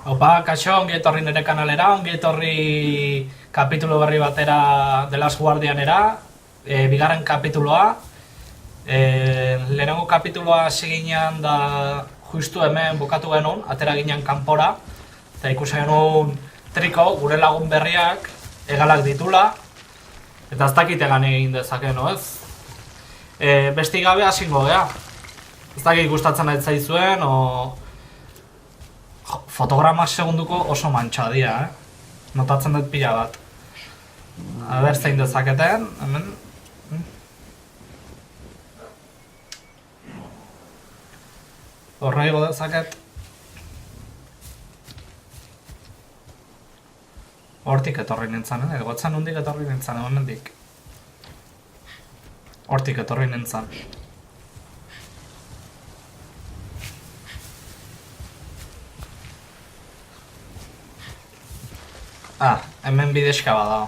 Opa, kaixo, ongi etorri nire kanalera, ongi etorri kapitulo berri batera The Last Guardianera, bigarren kapituloa. Lehenengo kapituloa hasi ginean da justu hemen bukatu genuen, atera ginean kanpora, eta ikusi genuen Triko, gure lagun berriak, egalak ditula, eta ez dakit egan egin dezake, no ez? Besti gabe hasingo gea. Ez dakit gustatzen ez zaizuen, fotograma segunduko oso mantxa dira, Notatzen dut pila bat. Aber zein dezaketen, hemen. Horra igo dezaket. Hortik etorri nintzen, egotzen hundik etorri nintzen, hemendik. Hortik etorri nintzen. Hemen bidezka bada.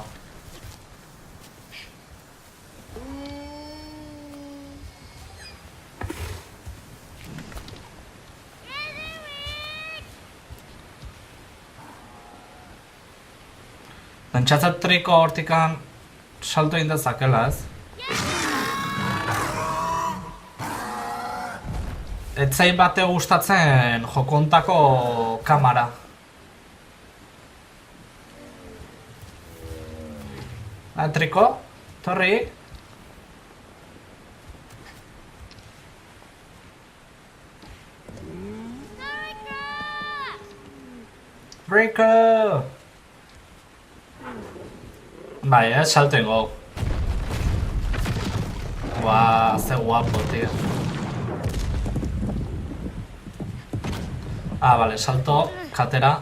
Pentsatzen Triko hortikan salto egin dezakela, ez? Ez zait bate gustatzen jokontako kamera. Triko, torri. Triko! Bai, salto ingo. Guau, ze guapo, tío. Vale, salto, katera.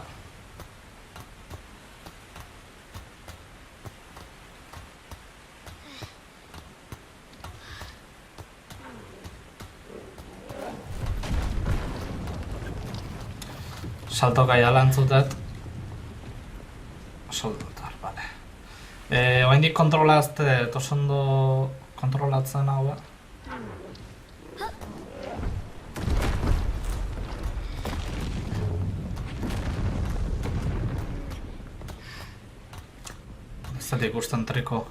Salto gaiala entzutet. Saltotar, bale. Oaindik kontrolazte, oso kontrolatzen hau. Ez dut ikusten Triko.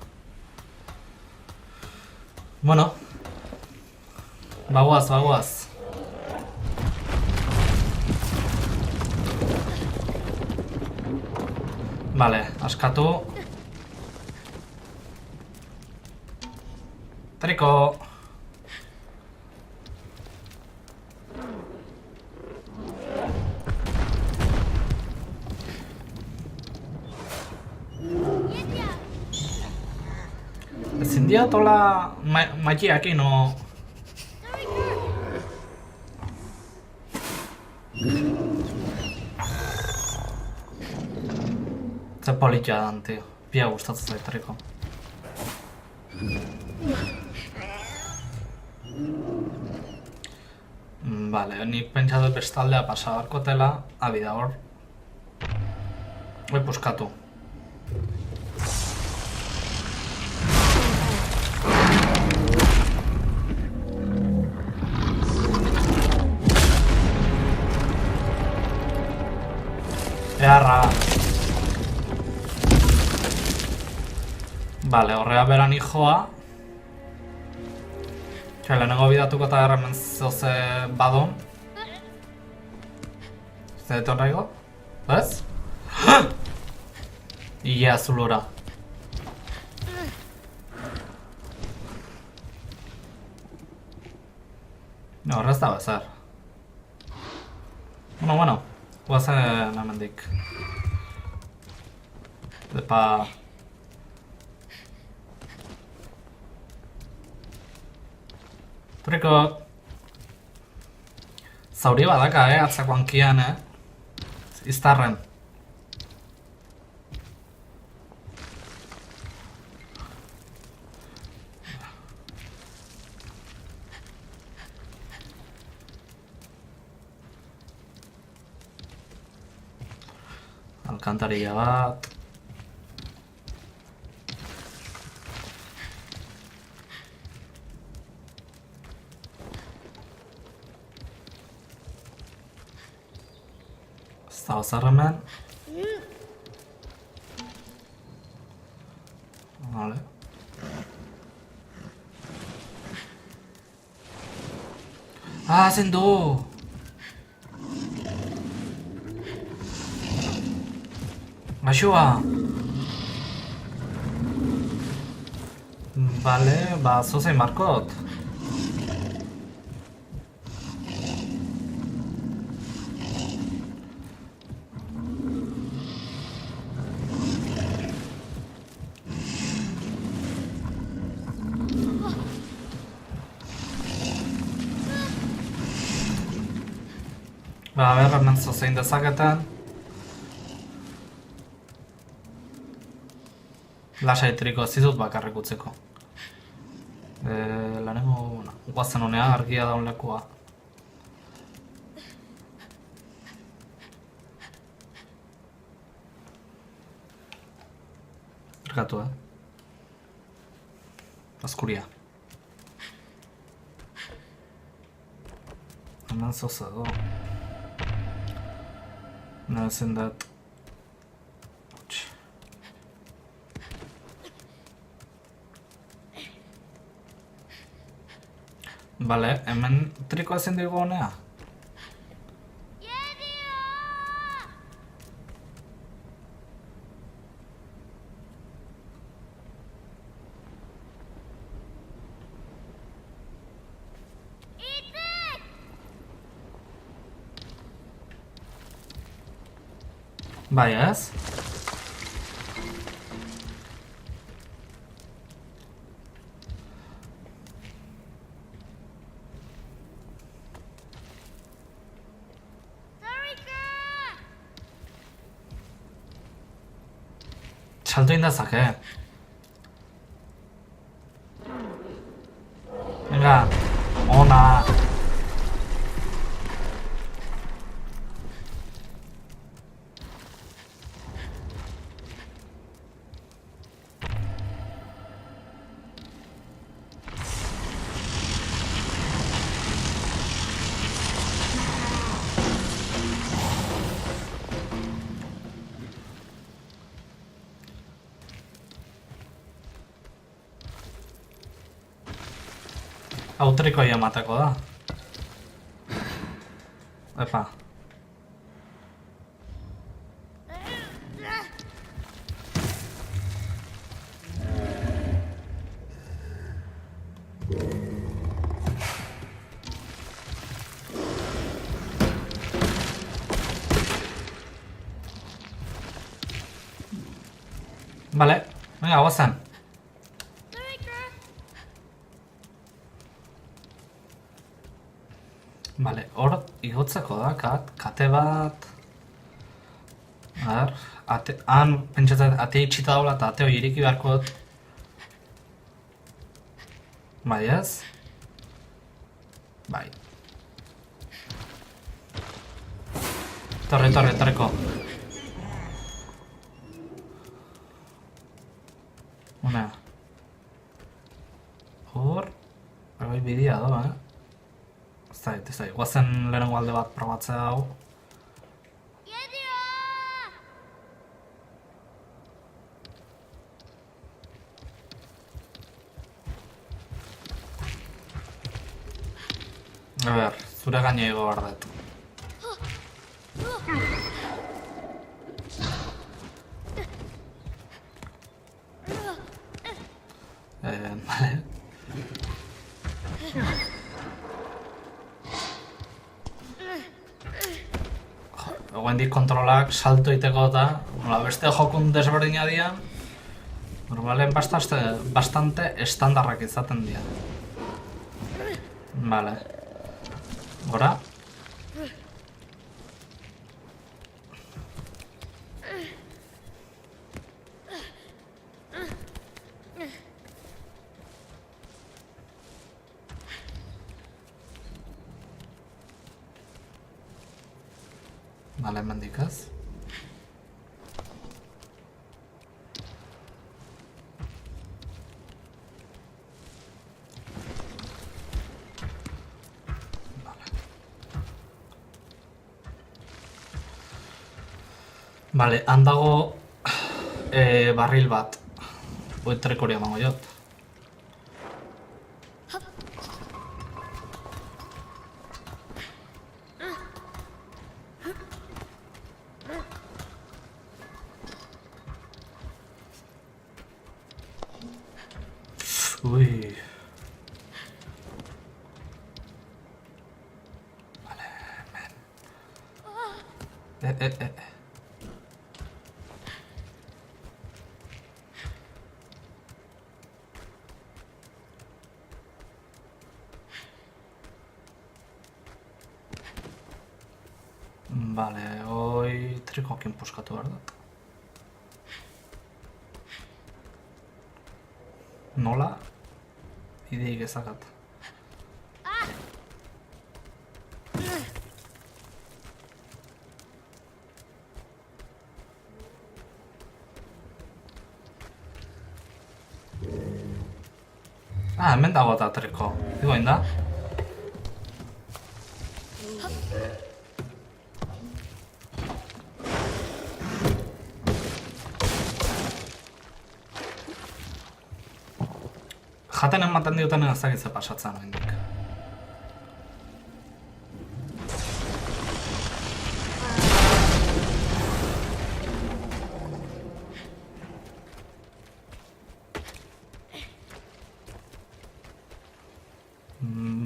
Bueno. Bagoaz. Vale, askatu. Triko! Ezin diatola magiak ino... Ze politia dan, tio. Pia gustatzen zait Triko. Vale, nik pentsa dut bestaldea pasa barkotela, abida hor. Hoi puskatu. Earra. Vale, horrea beran hijoa. Lehenengo bidatuko eta erremen zoze badon. Zer horrego? Ez? Ia azulora. Horrez da bezar. Bueno. Guazen hemendik. Epa... Triko... Zauri badaka, atzakoan kian, Iztarren. Alkantarilla bat... dago zer hemen. Vale. Ah, zen du! Gaxua! Vale, ba, zozein markot. Ba, ber, hemen zozein dezaketen. Lasai triko ez dizut bakarrik utzeko. Lehenengo, guazen honea, argia daun lekua. Erkatu, Azkuria. Hemen zoze do. Nire zen dat. Bale, hemen trikoa ezin dugu honea? Bai ez? Salto indezake. Venga, ona. Hau trikoia emateko da. Epa. Vale, venga, guazen. Vale, hor igotzeko da, kate bat... Han pentsatzen atea itxita daula eta ate hori iriki beharko dut. Bai ez? Bai. Torreko. Una. Hor... Bai bidea do, Ez da, guazen lehenengo alde bat probatzea hau. A ber, zure gaine ego behar dut. Vale. Egoendik kontrolak salto iteko eta beste jokun desberdina dian normalen bastante estandarrak izaten dira. Vale. Gora. Vale, mendikaz. Bale, handago barril bat. Boitrek hori emango jot. Ui. Vale, men. Vale, hoi trikokin puskatu behar dut. Nola? Ideik ezakat. Hemen dago eta triko. Digoin da? Jaten ematen diuten ezagitze pasatzen oraindik.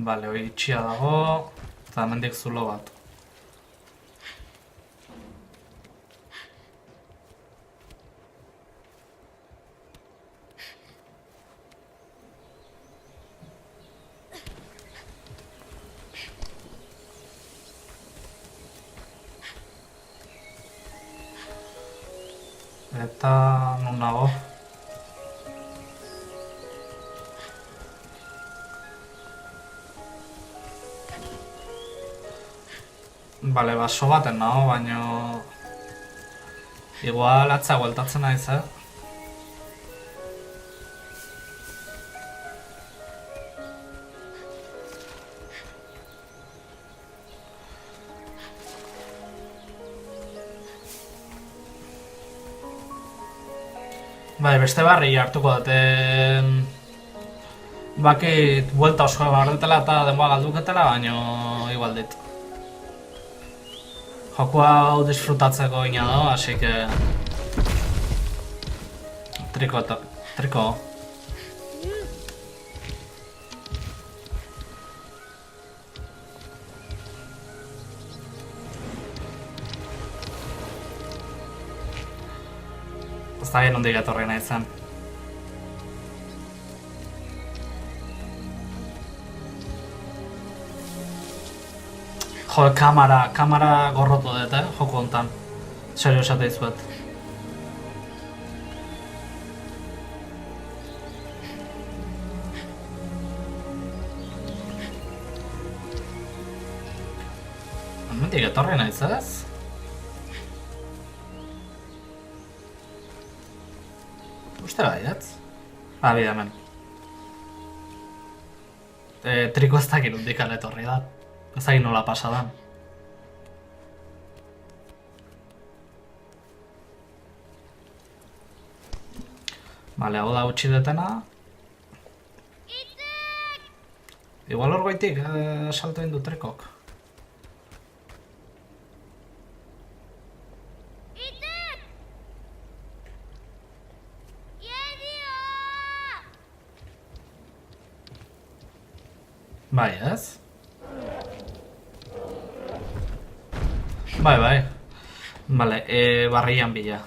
Bale, hori itxia dago, eta hemendik zulo bat. Eta non nago? Bale, baso baten nago, baino... Igual atza gueltatzen naiz, Bai, beste barri hartuko dute... Bakit, buelta oso bardetela eta denboa galduketela, baino igual dit. Joko hau disfrutatzeko ina do, así que... Triko. Ez da gen hondik etorri nahi zen. Jo, kamera gorrotu dut, joko hontan. Serio esate izuet. Hemendik etorri nahi ez? Uste baietz? Bide hemen. Triko ez dakit hundik etorri da. Ez dakit nola pasa da. Bale, hau da utzi detena. Igual hor goitik salto egin du trikok. Bai, ez? Bai. Bale, barrian bila.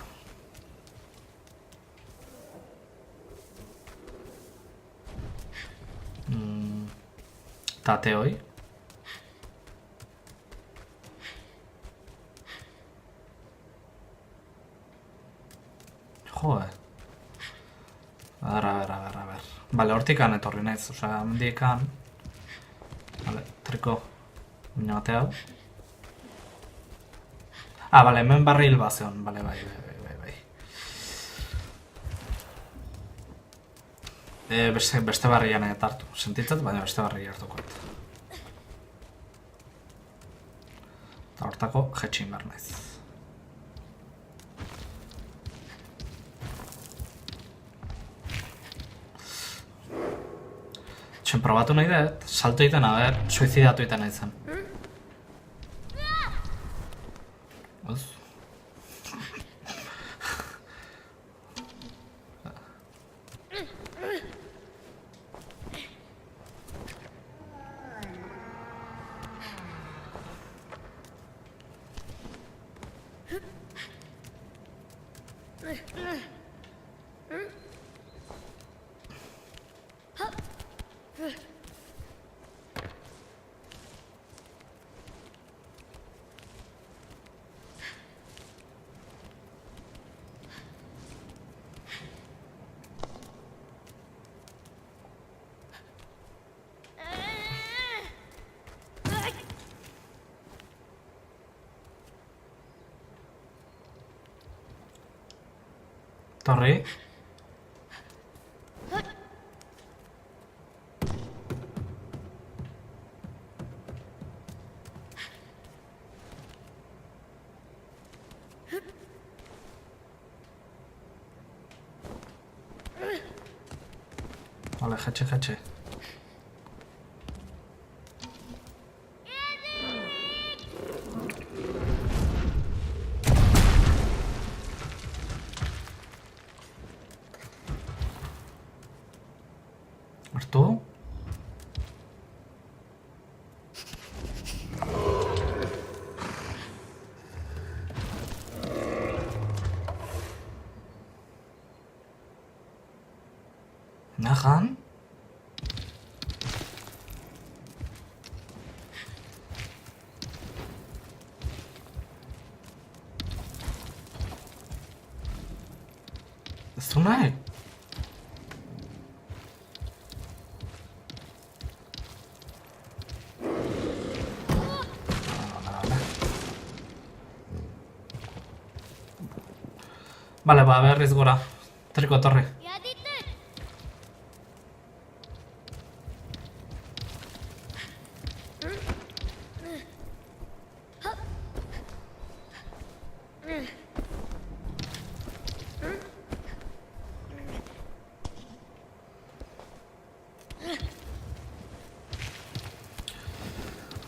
Tate hoi. Jo, A ber. Bale, hortikan etorri naiz, osea, mendikan. Bale, triko. Minate hau. Bale, hemen barril bazion, bale, bai. Beste barrian hartu, sentitzat, baina beste barri hartuko. Eta hortako jetxin behar naiz. Xe, probatu nahi dut, salto egiten, suizidatu egiten nahi zen. Uz? Torri? Vale, jetxe. Hartu? Nahan? Ez du nahi? Vale, ba, berriz gora. Triko torri.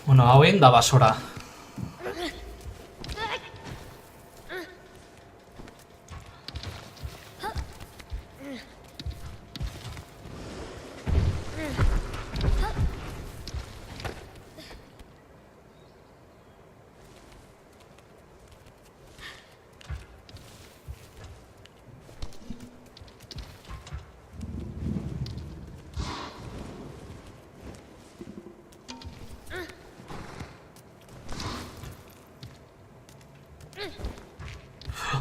Bueno, hau egin da basora.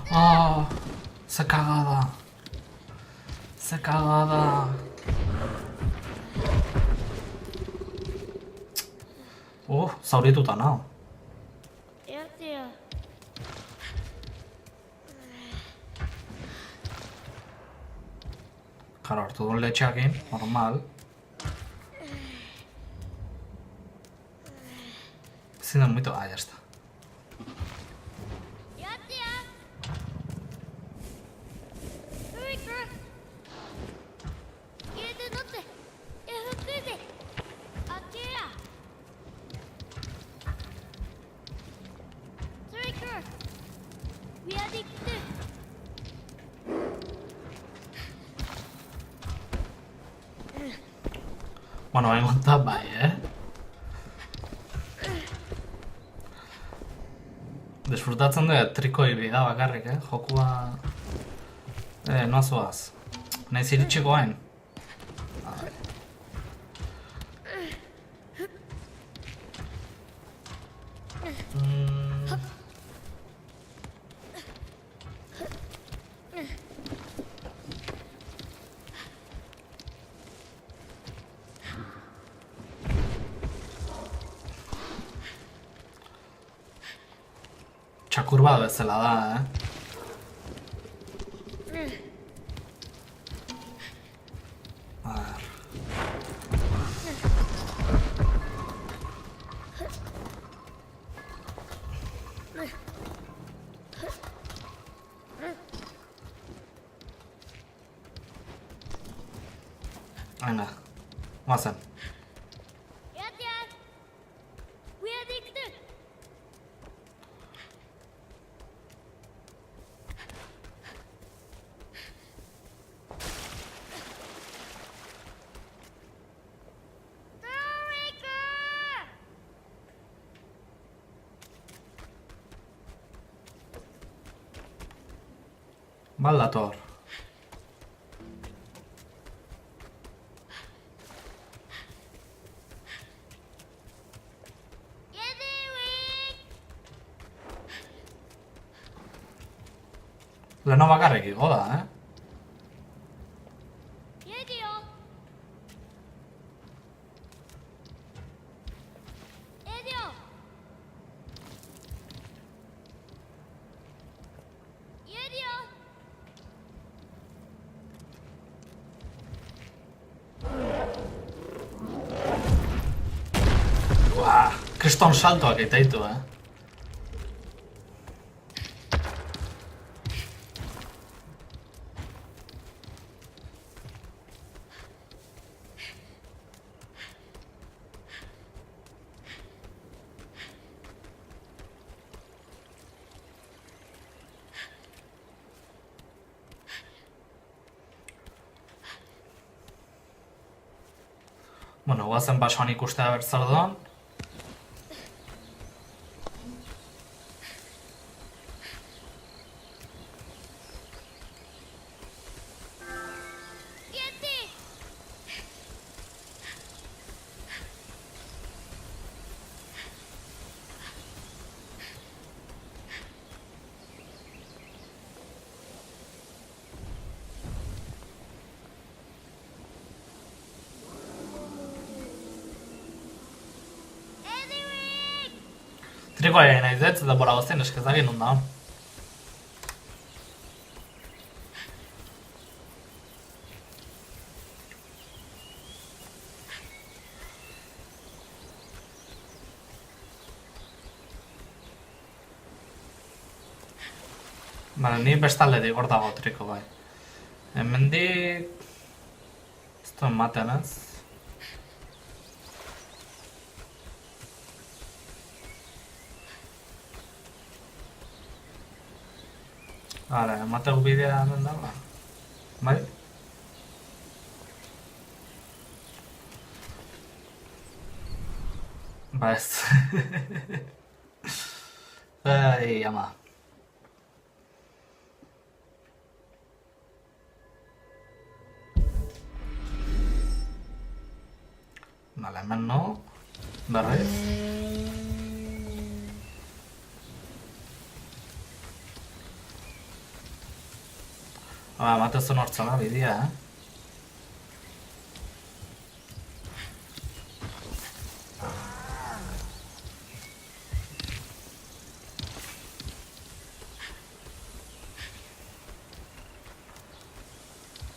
Ah, ze cagada. Ze cagada. Zaurituta nao. Claro, hartu duen letxeakin, normal. Ezin da muito... Ah, ya está. Bueno, he montado bai, Desfrutatzen dut trikoi bida bakarrik, Jokua... noa zoaz. Naiz iritsiko hain. Txakur bat bezala da, Venga, guazen. Baldator. Leno bakarrik igo da, Kriston saltoak eta ditu, Bueno, guazen basoan ikustea bertzar doan. Trikoa egin nahi dut, eta bora gozien eskezak egin da. Bale, ni bestaldetik hor dago triko bai. Hemendik... Ez du ematen ez? Hala, emateu bidea hemen dago. Bai? Ba ez. Ai, ama. Vale, hemen no. Berriz. Matezun hortzala bidea,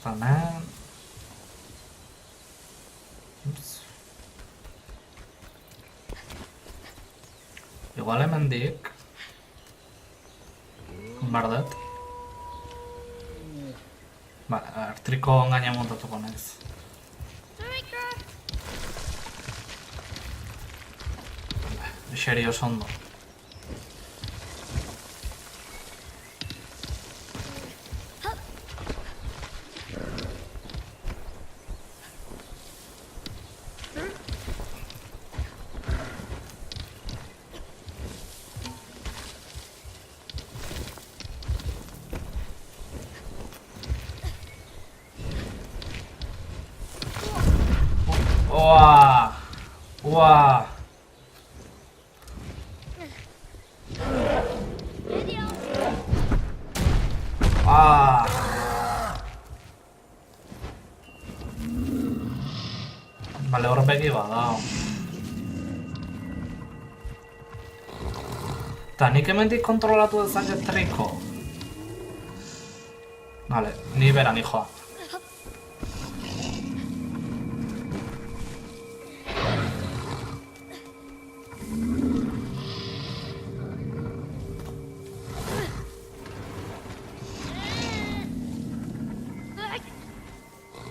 Hemen... Igual hemendik... Bardet. Ba, artriko engaina montatuko naiz. Eseri oso ondo. Uah! Uah! Ah! Vale, hor begi badao. Eta nik hemendik kontrolatu dezaket triko. Vale, ni bera nijoa.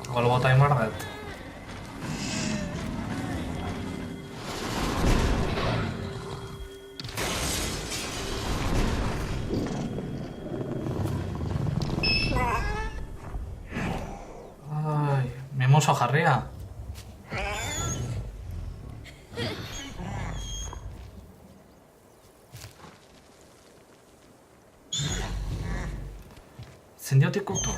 Igual bota imarret. Ai, mimoso jarria. Zendiotik kutu.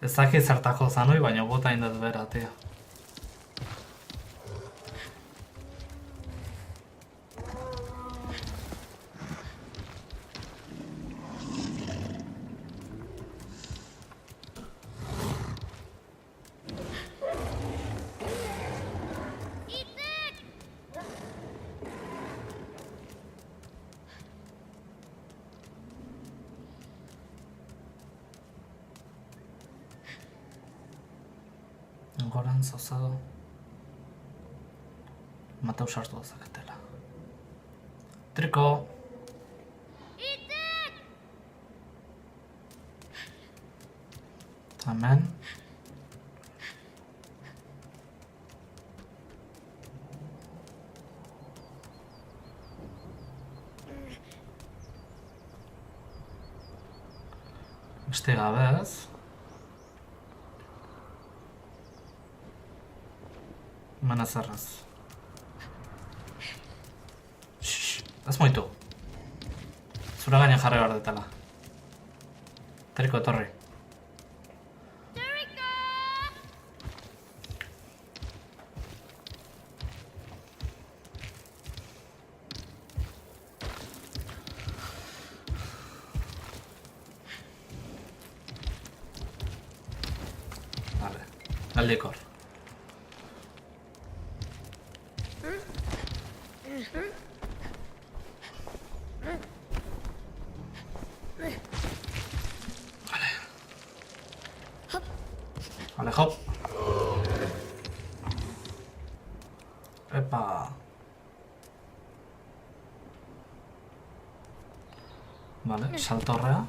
Ez dakit zertako zanoi, baina bota indat bera, tia. Goran zauzado Matau sartu dezaketela. Triko! Hemen. Beste gabe ez. Hemen ezerrez. Ez moitu. Zura gainean jarri behar detela. Triko, etorri. Vale, galdikor. Vale, hop. Epa. Vale, salto horrea.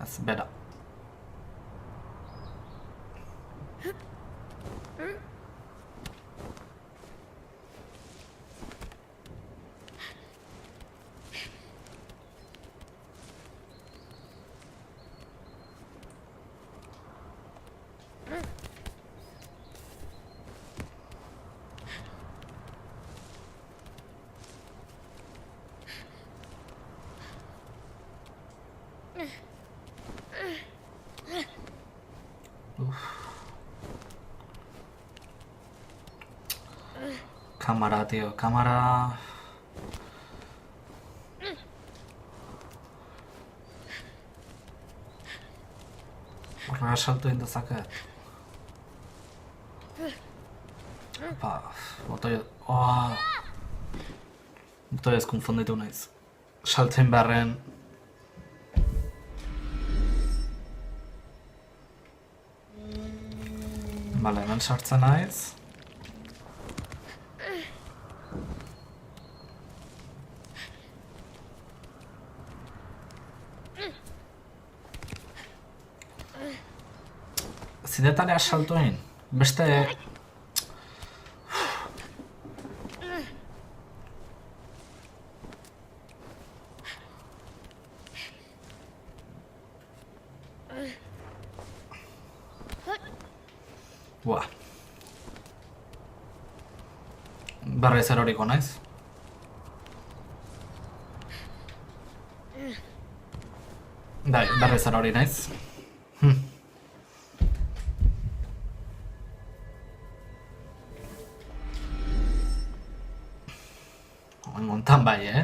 Ez, bera. Cámara, tío, cámara. Horrela salto egin dezaket. Botoi... Botoi ez konfunditu naiz. Saltzen beharren... Bale, hemen sartzen naiz. Zinetalea salto egin. Beste... Buah. Berriz eroriko naiz. Bai, berriz erori naiz. Montan bai,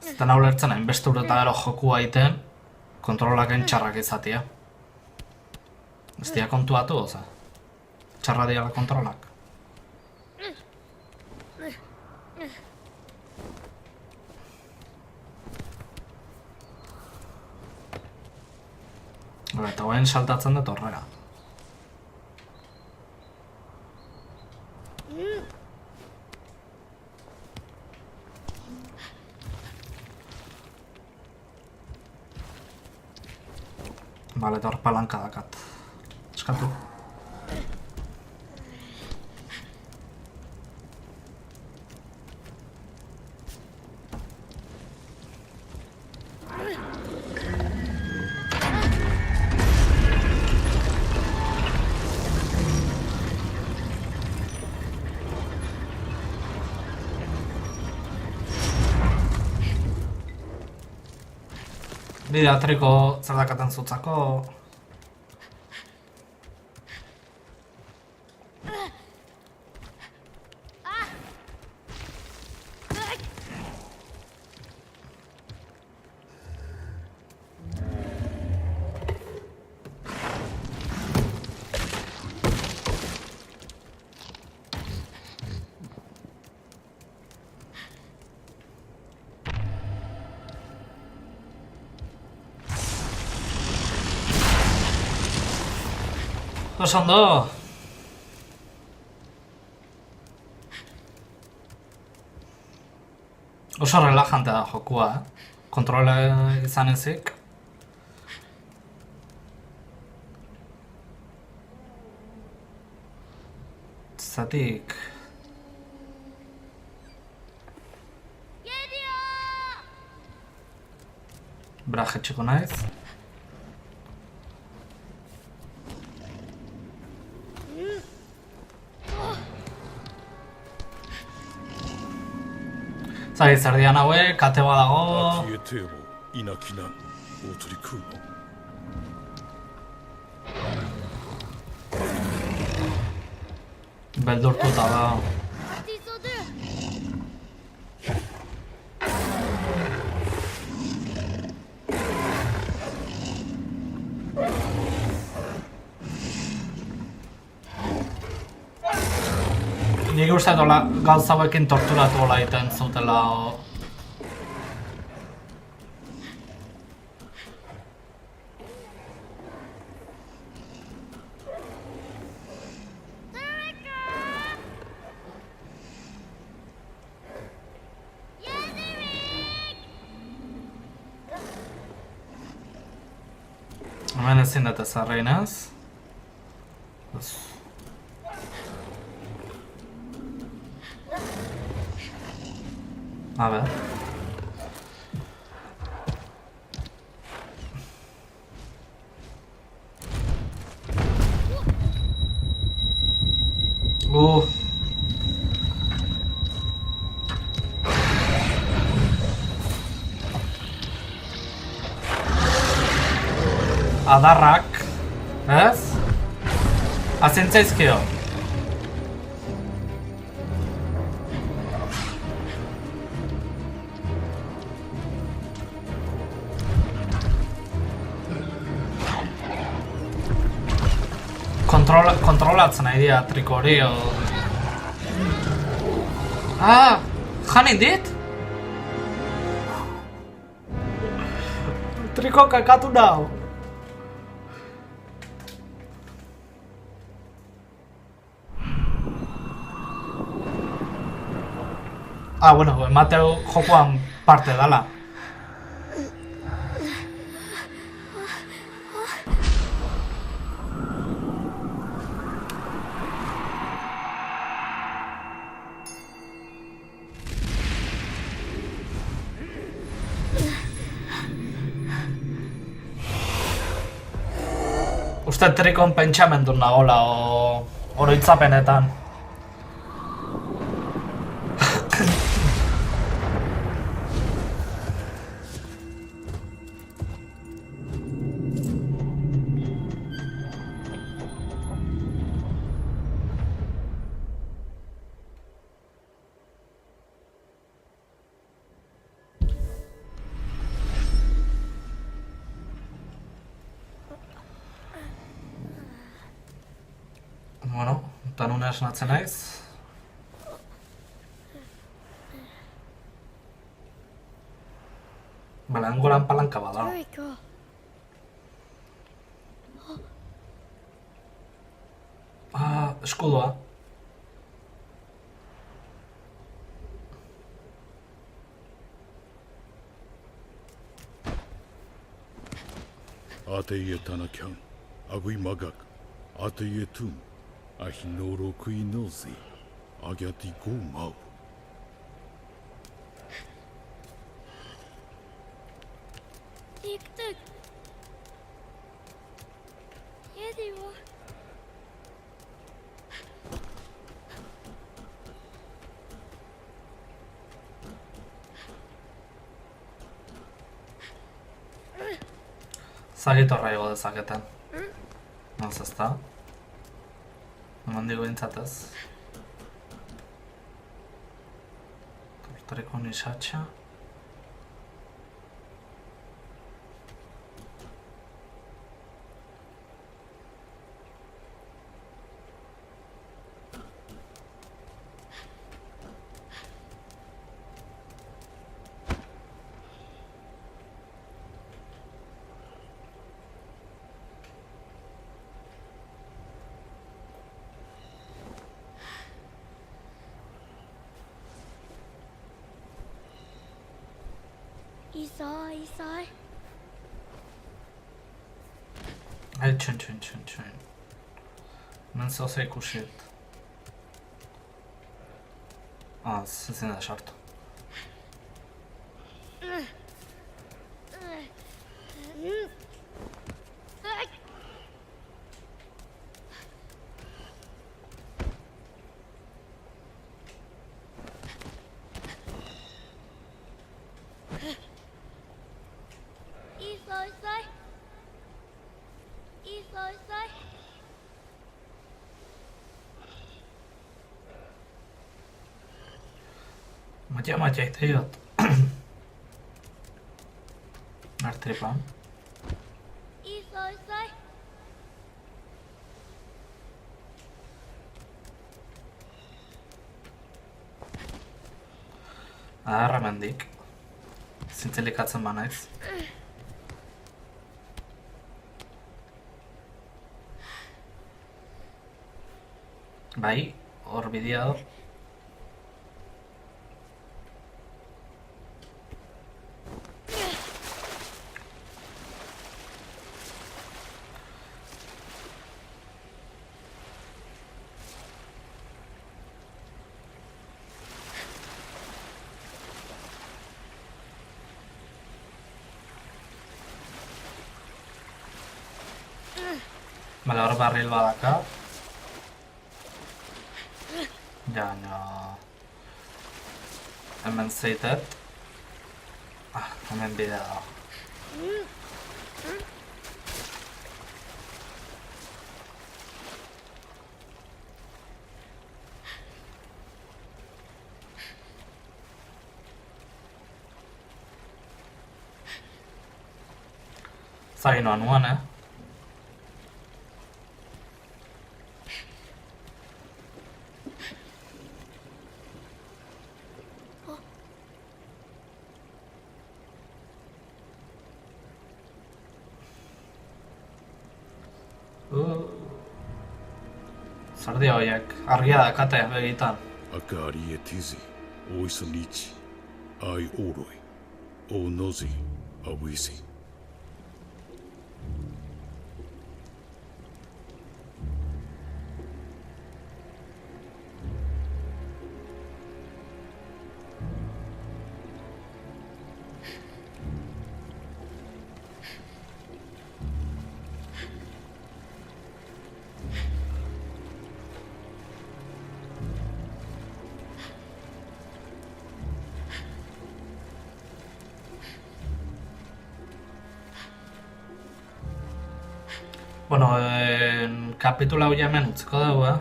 Zetan hau lertzen hainbeste ureta gero jokua egiten, kontrolak txarrak izatea. Ez dira kontuatu, oza? Txarra dira kontrolak. Eta guen saltatzen dut horrega. Bale, eta hor palanka dakat. eskatu. Bide atriko zerdakatan zutzako. Oso ondo. Oso relajantea da jokua, kontrola izan ezik. Zatik... Brajetxeko naiz. Zari zerdian hauek, kate badago... Beldurtuta da. Nik uste dola gauza hauekin torturatu hola egiten zutela. Hemen ezin dut ezarreinaz. A ver. Adarrak, ez? Azentzaizkio. Kontrolatzen nahi dira triko hori, jan indit? Triko kakatu nau. Bueno, emateu jokoan parte dala. Uste trikon pentsamendu nagola oroitzapenetan. Bueno, eta nuna esnatzen naiz. Bale, hangoran palanka bada. Eskudoa. Ateye Tanakan, Agui Magak. Atietum, ahinoro kuinosi, agati gomau. Tık. Yedi bu. Zagitorra igo dezaketen. Naz ezta? Eman digu intzatez. Tortareko nisatxa. İsa. Txun. Hemen zehose ikusit. Ezin da sartu. İsa. Matxa ite diot. Artripan. İsa. Adarra mendik. Zintzelikatzen banaiz. Bai, hor bidea hor. Bale, hor barril badaka. Jaina... Hemen zeitet. Hemen bidea da. Zagin noa nuan, Zardia horiek, argia dakate begitan. Akari etizi, oisanichi, ai oroi, o nozi, awisi. Bueno, kapitula hau hemen utziko dugu,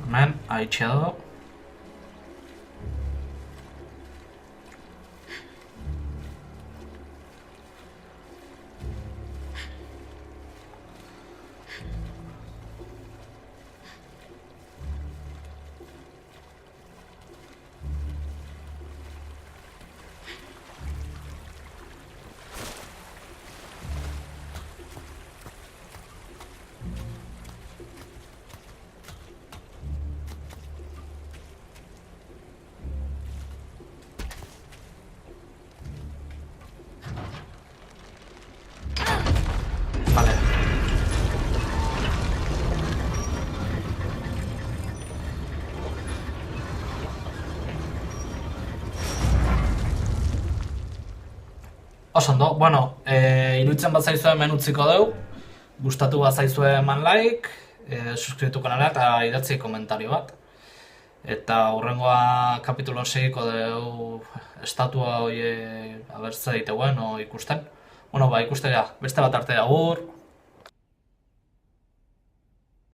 Hemen, haitxe dugu. Oso ondo, bueno, iruditzen bat zaizue hemen utziko dugu, gustatu bat zaizue eman like, suskribatu kanala eta idatzi komentario bat. Eta hurrengoa kapitulon segiko dugu estatua hori abertze daiteuen o ikusten. Bueno, ba, ikustera, beste bat arte agur.